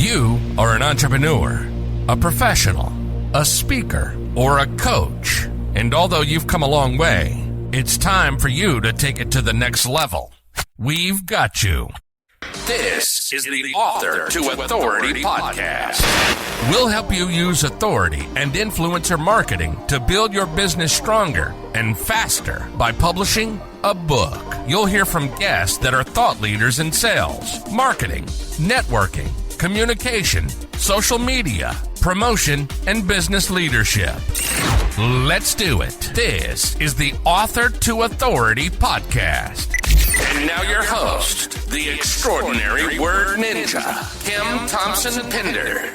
You are an entrepreneur, a professional, a speaker, or a coach. And although you've come a long way, it's time for you to take it to the next level. We've got you. This is the Author to Authority podcast. We'll help you use authority and influencer marketing to build your business stronger and faster by publishing a book. You'll hear from guests that are thought leaders in sales, marketing, networking, communication, social media, promotion, and business leadership. Let's do it. This is the Author to Authority podcast. And now your host, the extraordinary word ninja, Kim Thompson-Pinder.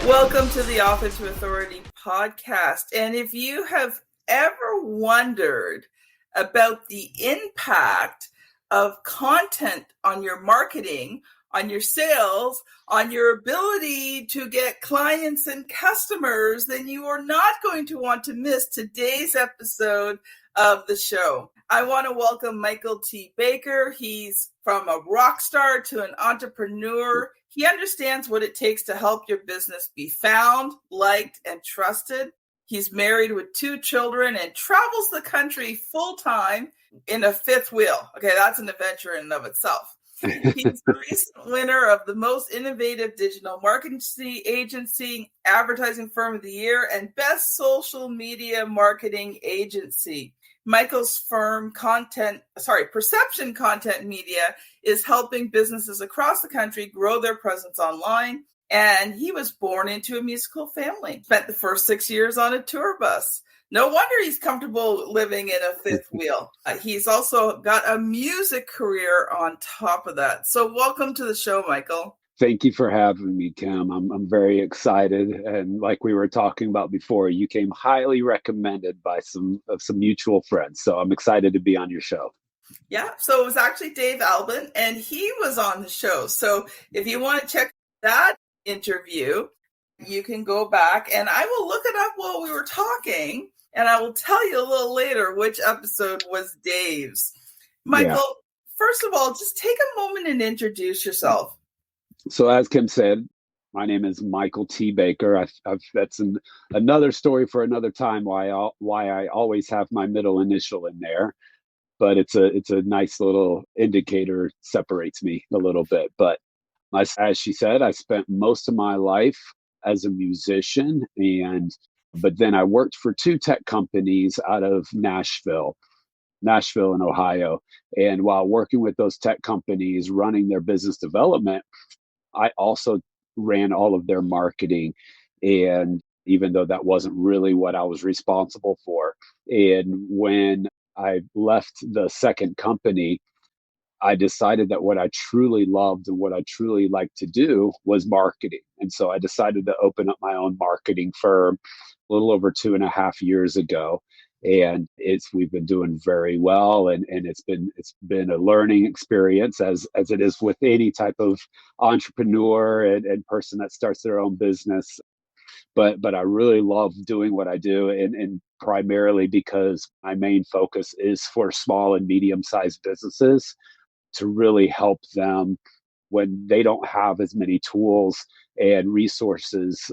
Welcome to the Author to Authority podcast. And if you have ever wondered about the impact of content on your marketing, on your sales, on your ability to get clients and customers, then you are not going to want to miss today's episode of the show. I want to welcome Michael T. Baker. He's from a rock star to an entrepreneur. He understands what it takes to help your business be found, liked, and trusted. He's married with 2 children and travels the country full-time in a fifth wheel. Okay, that's an adventure in and of itself. He's the recent winner of the most innovative digital marketing agency, advertising firm of the year, and best social media marketing agency. Michael's firm Perception Content Media is helping businesses across the country grow their presence online. And he was born into a musical family. Spent the first 6 years on a tour bus. No wonder he's comfortable living in a fifth wheel. He's also got a music career on top of that. So welcome to the show, Michael. Thank you for having me, Kim. I'm very excited. And like we were talking about before, you came highly recommended by some mutual friends. So I'm excited to be on your show. Yeah, so it was actually Dave Albin, and he was on the show. So if you want to check that interview, you can go back, and I will look it up while we were talking. And I will tell you a little later which episode was Dave's. Michael, First of all, just take a moment and introduce yourself. So as Kim said, my name is Michael T. Baker. That's another story for another time why I always have my middle initial in there. But it's a nice little indicator, separates me a little bit. But as she said, I spent most of my life as a musician, but then I worked for 2 tech companies out of Nashville in Ohio. And while working with those tech companies, running their business development, I also ran all of their marketing. And even though that wasn't really what I was responsible for. And when I left the second company, I decided that what I truly loved and what I truly liked to do was marketing. And so I decided to open up my own marketing firm a little over 2.5 years ago. And we've been doing very well. And it's been a learning experience as it is with any type of entrepreneur and person that starts their own business. But I really love doing what I do, and primarily because my main focus is for small and medium-sized businesses to really help them when they don't have as many tools and resources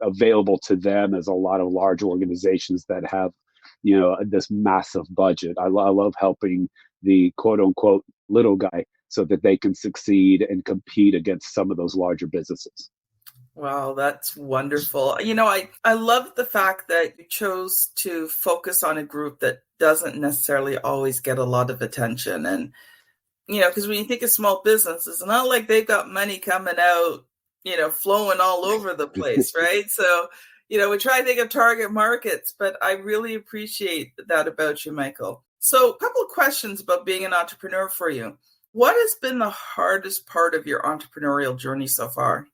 available to them as a lot of large organizations that have, this massive budget. I love helping the quote unquote little guy so that they can succeed and compete against some of those larger businesses. Wow, that's wonderful. I love the fact that you chose to focus on a group that doesn't necessarily always get a lot of attention. And, because when you think of small business, it's not like they've got money coming out, flowing all over the place, right? So, we try to think of target markets, but I really appreciate that about you, Michael. So a couple of questions about being an entrepreneur for you. What has been the hardest part of your entrepreneurial journey so far?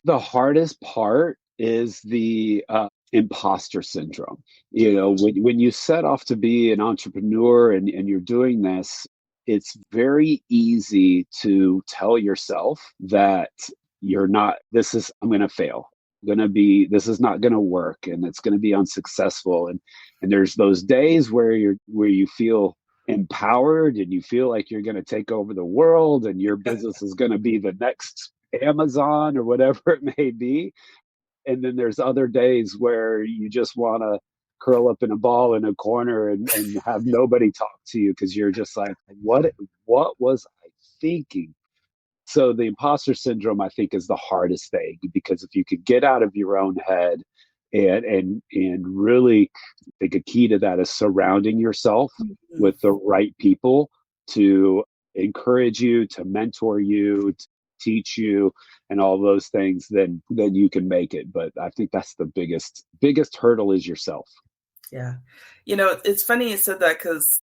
The hardest part is the imposter syndrome. When you set off to be an entrepreneur and you're doing this, it's very easy to tell yourself that I'm going to fail. This is not going to work, and it's going to be unsuccessful. And there's those days where you feel empowered and you feel like you're going to take over the world and your business is going to be the next Amazon or whatever it may be. And then there's other days where you just want to curl up in a ball in a corner and have nobody talk to you because you're just like, what was I thinking? So the imposter syndrome, I think, is the hardest thing, because if you could get out of your own head and really, I think a key to that is surrounding yourself with the right people to encourage you, to mentor you, to teach you, and all those things, then you can make it. But I think that's the biggest hurdle is yourself. Yeah. It's funny you said that, because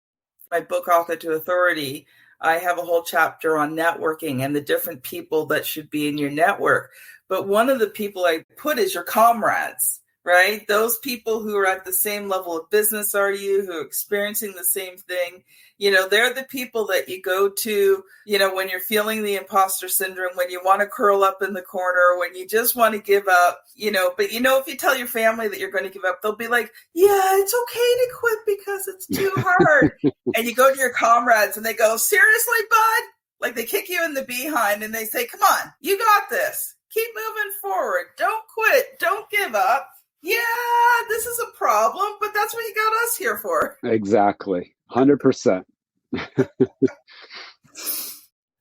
my book, Author to Authority, I have a whole chapter on networking and the different people that should be in your network. But one of the people I put is your comrades, right? Those people who are at the same level of business are you, who are experiencing the same thing. They're the people that you go to, when you're feeling the imposter syndrome, when you want to curl up in the corner, when you just want to give up, but if you tell your family that you're going to give up, they'll be like, yeah, it's okay to quit because it's too hard. And you go to your comrades and they go, seriously, bud? Like, they kick you in the behind and they say, come on, you got this. Keep moving forward. Don't quit. Don't give up. Yeah, this is a problem, but that's what you got us here for. Exactly. 100%.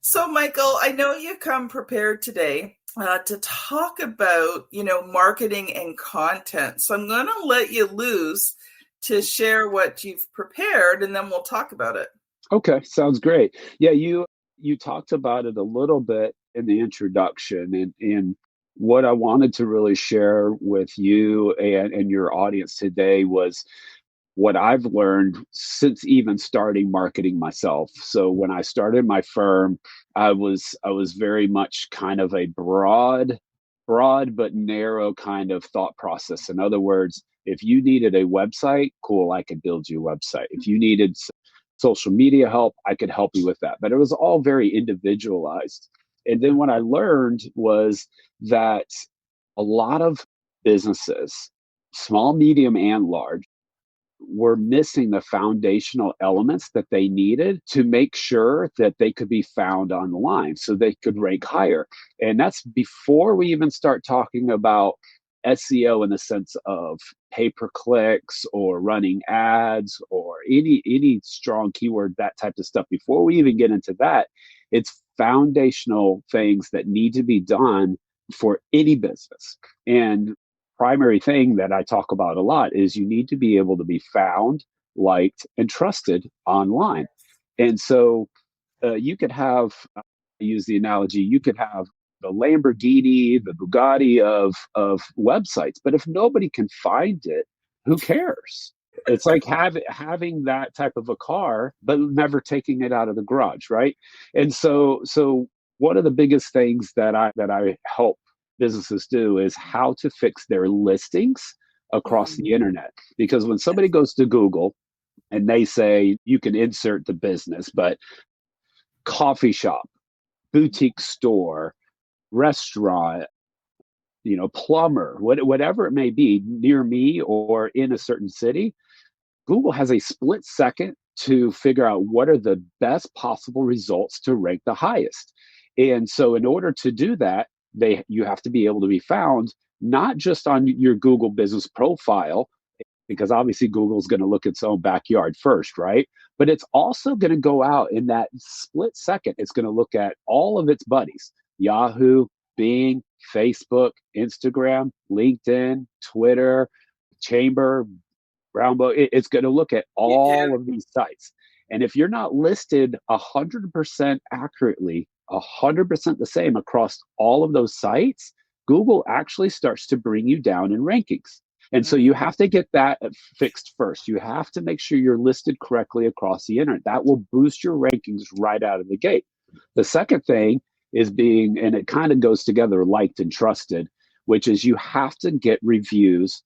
So, Michael, I know you've come prepared today to talk about, marketing and content. So I'm going to let you loose to share what you've prepared, and then we'll talk about it. Okay, sounds great. Yeah, you talked about it a little bit in the introduction, and what I wanted to really share with you and your audience today was what I've learned since even starting marketing myself. So when I started my firm, I was very much kind of a broad but narrow kind of thought process. In other words, if you needed a website, cool, I could build you a website. If you needed social media help, I could help you with that. But it was all very individualized. And then what I learned was that a lot of businesses, small, medium, and large, were missing the foundational elements that they needed to make sure that they could be found online so they could rank higher. And that's before we even start talking about SEO in the sense of pay-per-clicks or running ads or any strong keyword, that type of stuff. Before we even get into that, it's foundational things that need to be done for any business. And primary thing that I talk about a lot is you need to be able to be found, liked, and trusted online. And so you could have, I use the analogy, you could have the Lamborghini, the Bugatti of websites, but if nobody can find it, who cares? It's like having that type of a car, but never taking it out of the garage, right? And so one of the biggest things that I help businesses do is how to fix their listings across the internet. Because when somebody goes to Google and they say you can insert the business, but coffee shop, boutique store, restaurant, plumber, whatever it may be near me or in a certain city, Google has a split second to figure out what are the best possible results to rank the highest. And so in order to do that, you have to be able to be found not just on your Google business profile, because obviously Google is going to look at its own backyard first, right? But it's also going to go out in that split second. It's going to look at all of its buddies: Yahoo, Bing, Facebook, Instagram, LinkedIn, Twitter, Chamber, Brownbow. It's going to look at all of these sites. And if you're not listed 100% accurately, 100% the same across all of those sites, Google actually starts to bring you down in rankings. And so you have to get that fixed first. You have to make sure you're listed correctly across the internet. That will boost your rankings right out of the gate. The second thing is being, and it kind of goes together, liked and trusted, which is you have to get reviews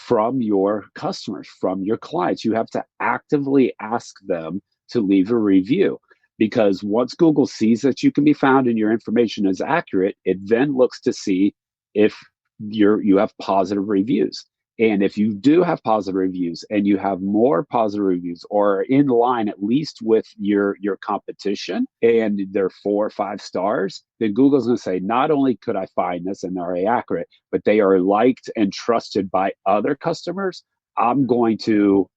from your customers, from your clients. You have to actively ask them to leave a review. Because once Google sees that you can be found and your information is accurate, it then looks to see if you have positive reviews. And if you do have positive reviews and you have more positive reviews or in line at least with your competition and they're 4 or 5 stars, then Google's going to say, not only could I find this and are they accurate, but they are liked and trusted by other customers. I'm going to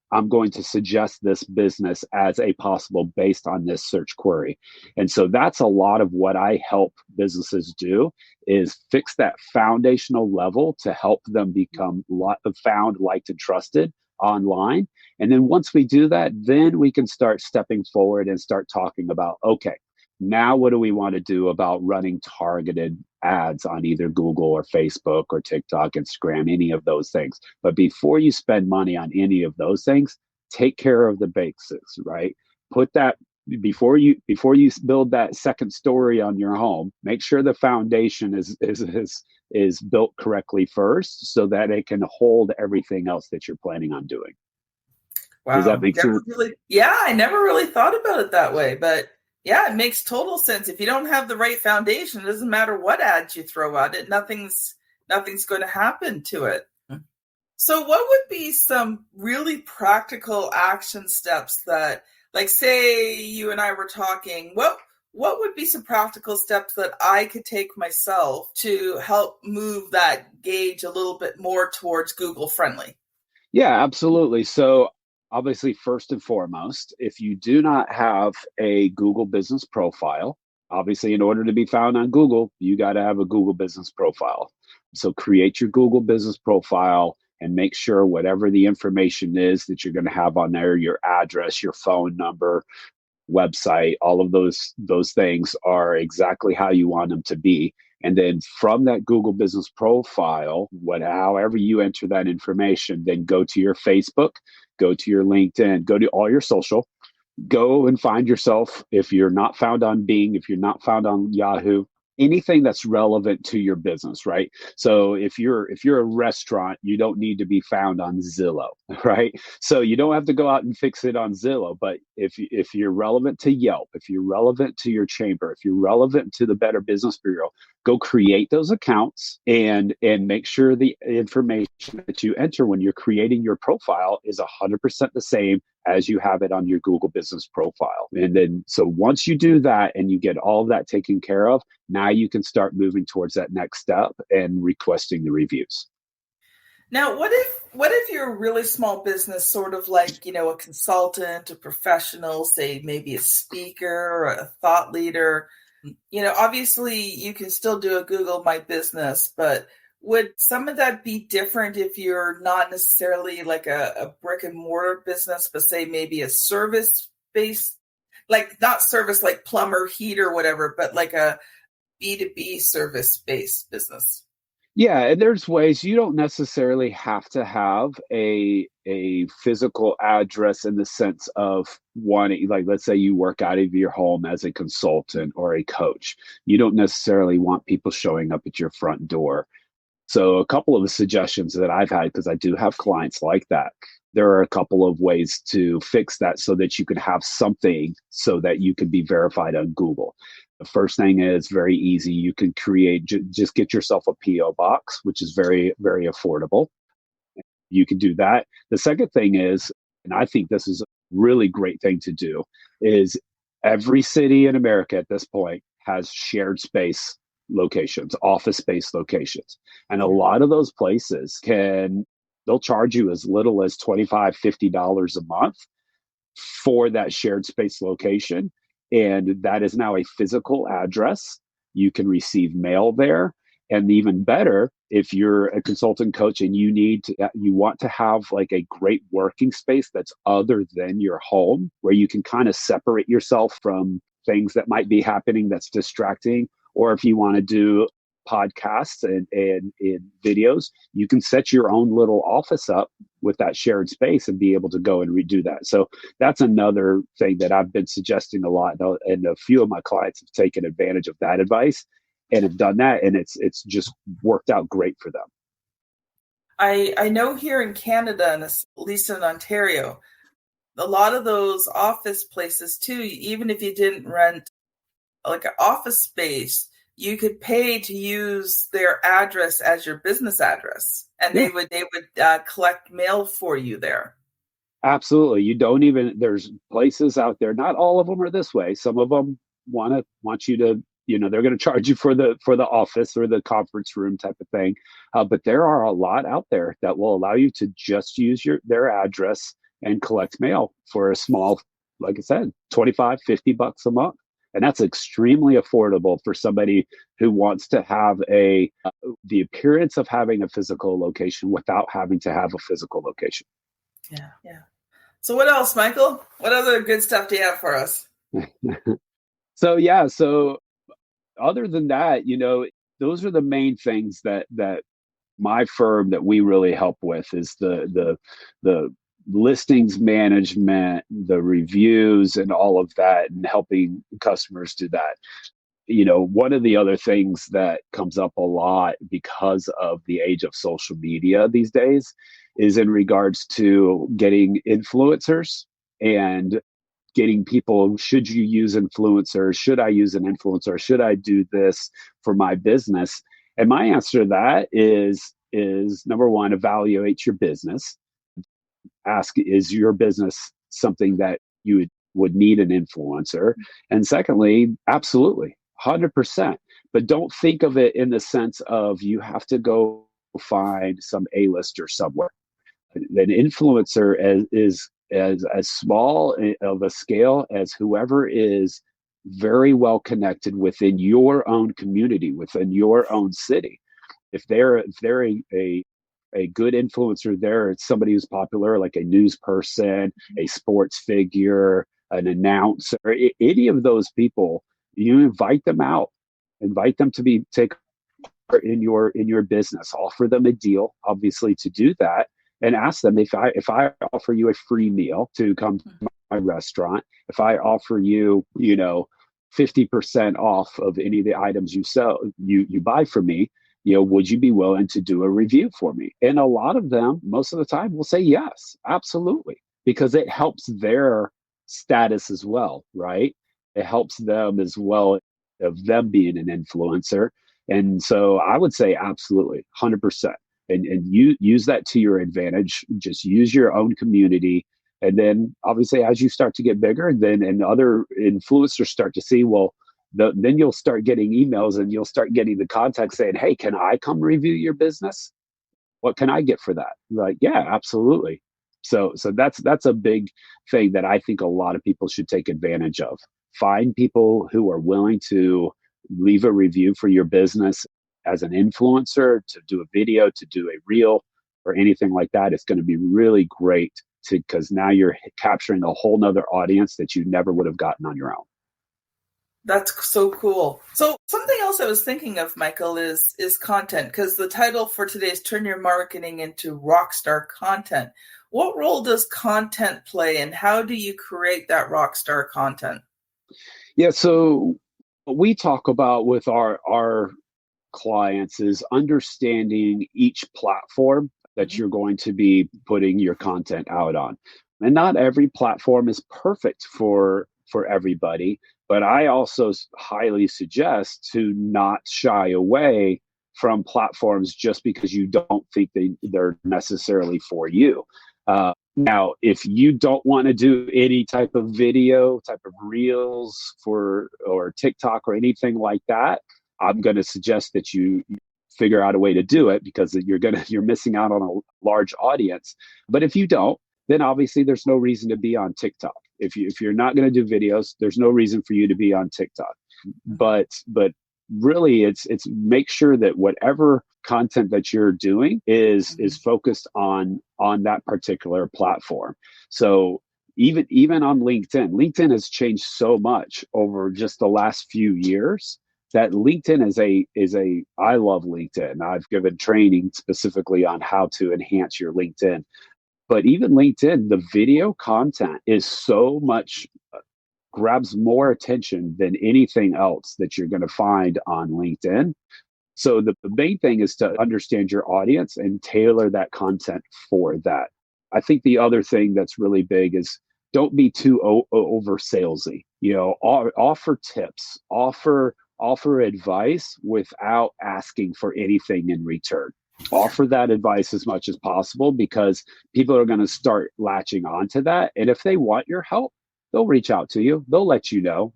suggest this business as a possible based on this search query. And so that's a lot of what I help businesses do, is fix that foundational level to help them become found, liked, and trusted online. And then once we do that, then we can start stepping forward and start talking about, okay, now what do we want to do about running targeted ads on either Google or Facebook or TikTok, Instagram, any of those things. But before you spend money on any of those things, take care of the basics, right? Put that before you build that second story on your home, make sure the foundation is built correctly first so that it can hold everything else that you're planning on doing. Wow. Does that make sense? I never really thought about it that way, but yeah, it makes total sense. If you don't have the right foundation, it doesn't matter what ads you throw at it, nothing's going to happen to it. So what would be some really practical action steps that, like, say you and I were talking, what would be some practical steps that I could take myself to help move that gauge a little bit more towards Google friendly? Yeah, absolutely. So obviously, first and foremost, if you do not have a Google business profile, obviously, in order to be found on Google, you got to have a Google business profile. So create your Google business profile and make sure whatever the information is that you're going to have on there, your address, your phone number, website, all of those things are exactly how you want them to be. And then from that Google business profile, however you enter that information, then go to your Facebook, go to your LinkedIn, go to all your social, go and find yourself. If you're not found on Bing, if you're not found on Yahoo, anything that's relevant to your business, right? So if you're a restaurant, you don't need to be found on Zillow, right? So you don't have to go out and fix it on Zillow. But if you're relevant to Yelp, if you're relevant to your chamber, if you're relevant to the Better Business Bureau, go create those accounts and make sure the information that you enter when you're creating your profile is 100% the same as you have it on your Google business profile. And then, so once you do that and you get all of that taken care of, now you can start moving towards that next step and requesting the reviews. Now, what if you're a really small business, sort of like, a consultant, a professional, say maybe a speaker or a thought leader? Obviously you can still do a Google My Business, but would some of that be different if you're not necessarily like a brick and mortar business, but say maybe a service-based, like not service like plumber, heater, whatever, but like a B2B service-based business? Yeah, and there's ways. You don't necessarily have to have a physical address in the sense of wanting, like, let's say you work out of your home as a consultant or a coach. You don't necessarily want people showing up at your front door. So a couple of the suggestions that I've had, because I do have clients like that, there are a couple of ways to fix that so that you could have something so that you can be verified on Google. The first thing is very easy. You can create, just get yourself a PO box, which is very, very affordable. You can do that. The second thing is, and I think this is a really great thing to do, is every city in America at this point has shared space locations, office space locations. And a lot of those places they'll charge you as little as $25, $50 a month for that shared space location. And that is now a physical address. You can receive mail there. And even better, if you're a consultant coach and you want to have like a great working space that's other than your home, where you can kind of separate yourself from things that might be happening that's distracting. Or if you want to do podcasts and videos, you can set your own little office up with that shared space and be able to go and redo that. So that's another thing that I've been suggesting a lot. And a few of my clients have taken advantage of that advice and have done that. And it's just worked out great for them. I know here in Canada, and at least in Ontario, a lot of those office places too, even if you didn't rent like an office space, you could pay to use their address as your business address, and Yeah. they would collect mail for you there. Absolutely. You don't even, there's places out there, not all of them are this way. Some of them want you to, they're going to charge you for the office or the conference room type of thing. But there are a lot out there that will allow you to just use their address and collect mail for a small, like I said, 25, $50 a month. And that's extremely affordable for somebody who wants to have the appearance of having a physical location without having to have a physical location. Yeah. So what else, Michael? What other good stuff do you have for us? So other than that, those are the main things that my firm that we really help with is the listings management, the reviews and all of that, and helping customers do that. One of the other things that comes up a lot because of the age of social media these days is in regards to getting influencers and getting people, should you use influencers? Should I use an influencer? Should I do this for my business? And my answer to that is number one, evaluate your business. Ask, is your business something that you would need an influencer? And secondly, absolutely, 100%. But don't think of it in the sense of you have to go find some A-lister somewhere. An influencer is as small of a scale as whoever is very well connected within your own community, within your own city. If they're a good influencer there, it's somebody who's popular, like a news person, a sports figure, an announcer, any of those people, you invite them out, invite them to take part in your business, offer them a deal, obviously, to do that. And ask them, if I offer you a free meal to come to my restaurant, if I offer you, 50% off of any of the items you buy from me, would you be willing to do a review for me? And a lot of them, most of the time, will say yes, absolutely, because it helps their status as well, right? It helps them as well of them being an influencer. And so I would say absolutely, 100%. And you use that to your advantage. Just use your own community. And then obviously as you start to get bigger, and other influencers start to see, well, then you'll start getting emails and you'll start getting the contact saying, hey, can I come review your business? What can I get for that? Like, yeah, absolutely. So that's a big thing that I think a lot of people should take advantage of. Find people who are willing to leave a review for your business as an influencer, to do a video, to do a reel, or anything like that. It's going to be really great because now you're capturing a whole nother audience that you never would have gotten on your own. That's so cool. So something else I was thinking of, Michael, is content, because the title for today is Turn Your Marketing into Rockstar Content. What role does content play, and how do you create that rockstar content? Yeah, so what we talk about with our clients is understanding each platform that you're going to be putting your content out on. And not every platform is perfect for everybody, but I also highly suggest to not shy away from platforms just because you don't think they're necessarily for you. Now, if you don't want to do any type of video, type of reels or TikTok or anything like that, I'm going to suggest that you figure out a way to do it, because you're missing out on a large audience. But if you don't, then obviously there's no reason to be on TikTok. If you're not going to do videos, there's no reason for you to be on TikTok. But really, it's make sure that whatever content that you're doing is focused on that particular platform. So even on LinkedIn has changed so much over just the last few years that LinkedIn I love LinkedIn. I've given training specifically on how to enhance your LinkedIn. But even LinkedIn, the video content is so much, grabs more attention than anything else that you're going to find on LinkedIn. So the main thing is to understand your audience and tailor that content for that. I think the other thing that's really big is don't be too over salesy. Offer tips, offer offer advice without asking for anything in return. Offer that advice as much as possible, because people are going to start latching onto that. And if they want your help, they'll reach out to you. They'll let you know.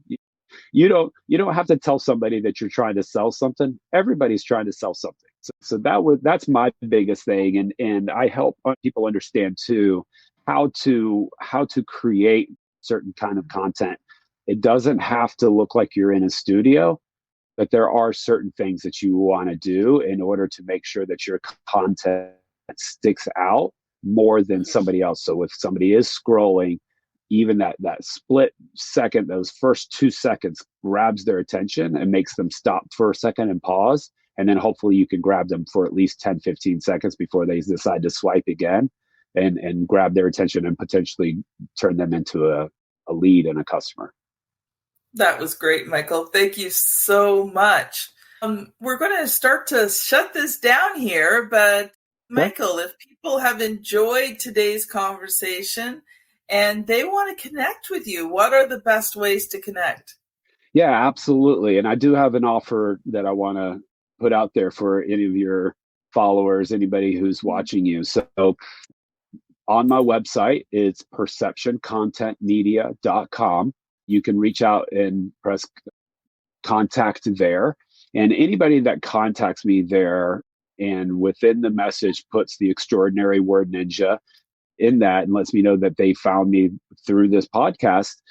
You don't have to tell somebody that you're trying to sell something. Everybody's trying to sell something. So that's my biggest thing. And I help people understand too how to create certain kind of content. It doesn't have to look like you're in a studio, but there are certain things that you want to do in order to make sure that your content sticks out more than somebody else. So if somebody is scrolling, even that split second, those first 2 seconds grabs their attention and makes them stop for a second and pause. And then hopefully you can grab them for at least 10, 15 seconds before they decide to swipe again and grab their attention and potentially turn them into a lead and a customer. That was great, Michael. Thank you so much. We're going to start to shut this down here, but Michael, if people have enjoyed today's conversation and they want to connect with you, what are the best ways to connect? Yeah, absolutely. And I do have an offer that I want to put out there for any of your followers, anybody who's watching you. So on my website, it's perceptioncontentmedia.com. You can reach out and press contact there. And anybody that contacts me there and within the message puts the extraordinary word ninja in that and lets me know that they found me through this podcast,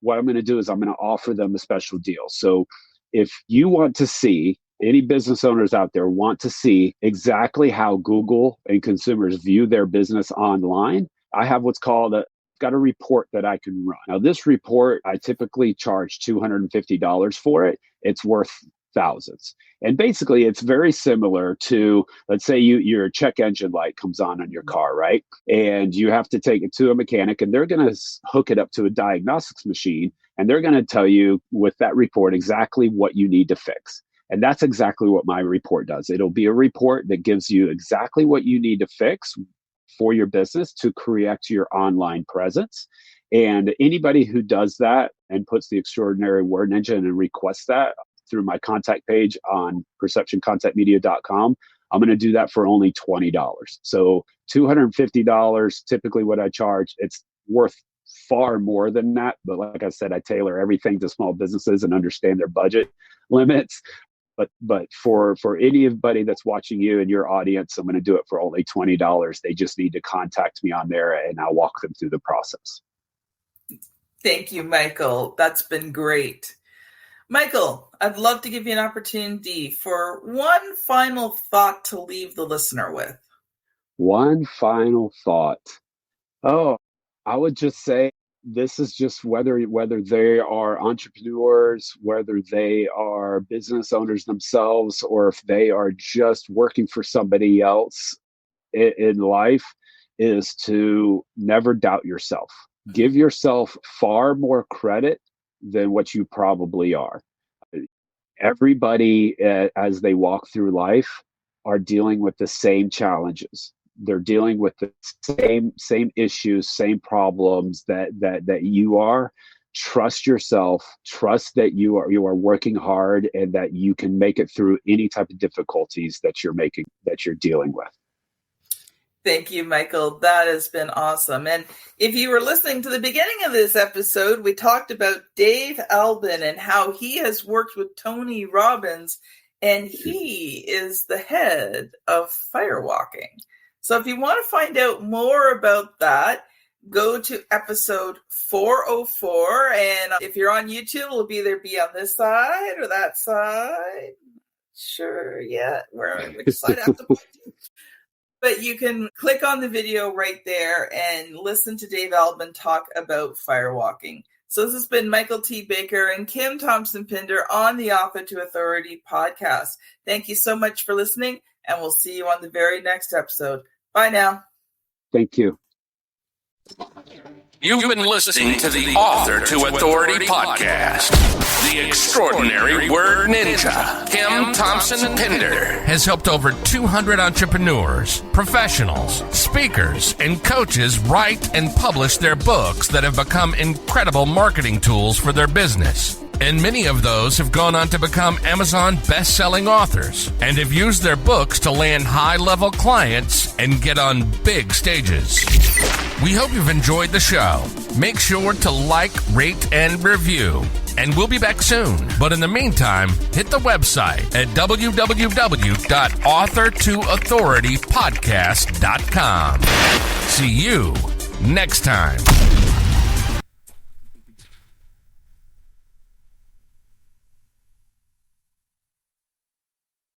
what I'm going to do is I'm going to offer them a special deal. So if you want to see, any business owners out there want to see exactly how Google and consumers view their business online, I have what's called got a report that I can run. Now, this report, I typically charge $250 for it. It's worth thousands. And basically, it's very similar to, let's say your check engine light comes on your car, right? And you have to take it to a mechanic, and they're going to hook it up to a diagnostics machine, and they're going to tell you with that report exactly what you need to fix. And that's exactly what my report does. It'll be a report that gives you exactly what you need to fix for your business to correct your online presence. And anybody who does that and puts the extraordinary word ninja and requests that through my contact page on perceptioncontentmedia.com, I'm going to do that for only $20. So $250, typically what I charge. It's worth far more than that. But like I said, I tailor everything to small businesses and understand their budget limits. But for anybody that's watching you and your audience, I'm going to do it for only $20. They just need to contact me on there and I'll walk them through the process. Thank you, Michael. That's been great. Michael, I'd love to give you an opportunity for one final thought to leave the listener with. One final thought. Oh, I would just say this is just whether they are entrepreneurs, whether they are business owners themselves, or if they are just working for somebody else in life, is to never doubt yourself. Give yourself far more credit than what you probably are. Everybody, as they walk through life, are dealing with the same challenges. They're dealing with the same issues, same problems that you are. Trust yourself. Trust that you are working hard and that you can make it through any type of difficulties that you're dealing with. Thank you, Michael. That has been awesome. And if you were listening to the beginning of this episode, we talked about Dave Albin and how he has worked with Tony Robbins, and he is the head of Firewalking. So if you want to find out more about that, go to episode 404. And if you're on YouTube, it'll either be on this side or that side. Sure, yeah. Which side I have to point to. But you can click on the video right there and listen to Dave Albin talk about firewalking. So this has been Michael T. Baker and Kim Thompson-Pinder on the Author to Authority podcast. Thank you so much for listening, and we'll see you on the very next episode. Bye now. Thank you. You've been listening to the Author to Authority podcast. The extraordinary word ninja, Kim Thompson-Pinder, has helped over 200 entrepreneurs, professionals, speakers, and coaches write and publish their books that have become incredible marketing tools for their business. And many of those have gone on to become Amazon best-selling authors and have used their books to land high-level clients and get on big stages. We hope you've enjoyed the show. Make sure to like, rate, and review. And we'll be back soon. But in the meantime, hit the website at www.author2authoritypodcast.com. See you next time.